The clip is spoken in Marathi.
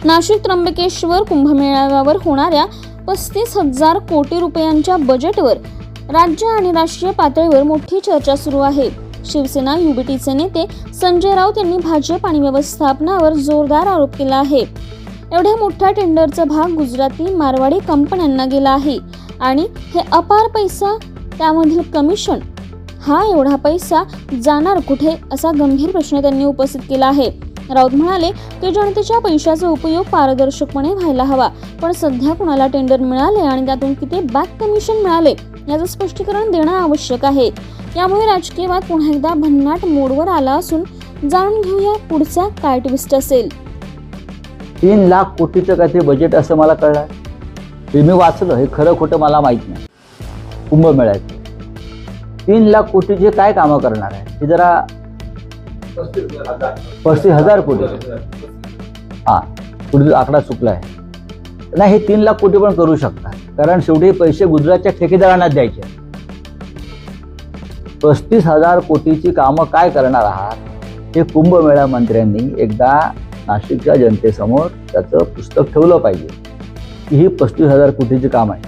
नाशिक त्र्यंबकेश्वर कुंभमेळ्यावर होणाऱ्या 35,000 कोटी रुपयांच्या बजेटवर राज्य आणि राष्ट्रीय पातळीवर मोठी चर्चा सुरू आहे। शिवसेना युबीटीचे नेते संजय राऊत यांनी भाजप आणि व्यवस्थापनावर जोरदार आरोप केला आहे। एवढ्या मोठ्या टेंडरचा भाग गुजराती मारवाडी कंपन्यांना गेला आहे आणि हे अपार पैसा, त्यामधील कमिशन, हा एवढा पैसा जाणार कुठे असा गंभीर प्रश्न त्यांनी उपस्थित केला आहे। राऊत म्हणाले की जनतेच्या पैशाचा उपयोग पारदर्शकपणे व्हायला हवा, पण सध्या कुणाला टेंडर मिळाले आणि त्यातून किती बॅक कमिशन मिळाले याचं स्पष्टीकरण देणं आवश्यक आहे। यामुळे राजकीय वाद पुन्हा एकदा भन्नाट मोडवर आला असून जाणून घेऊया पुढचा काय ट्विस्ट असेल। 3 लाख कोटीचं काय ते बजेट असं मला कळलं। हे मी वाचलं, हे खरं खोटं मला माहित नाही। कुंभमेळ्याचे 3 लाख कोटीचे काय कामं करणार आहे हे जरा 35,000 कोटी। पुढे आकडा चुकला आहे। नाही, हे 3 लाख कोटी पण करू शकतात, कारण शेवटी पैसे गुजरातच्या ठेकेदारांना द्यायचे। 35,000 कोटीची कामं काय करणार आहात हे कुंभमेळा मंत्र्यांनी एकदा नाशिकच्या जनतेसमोर त्याचं पुस्तक ठेवलं पाहिजे की ही 35,000 कोटीची काम आहे।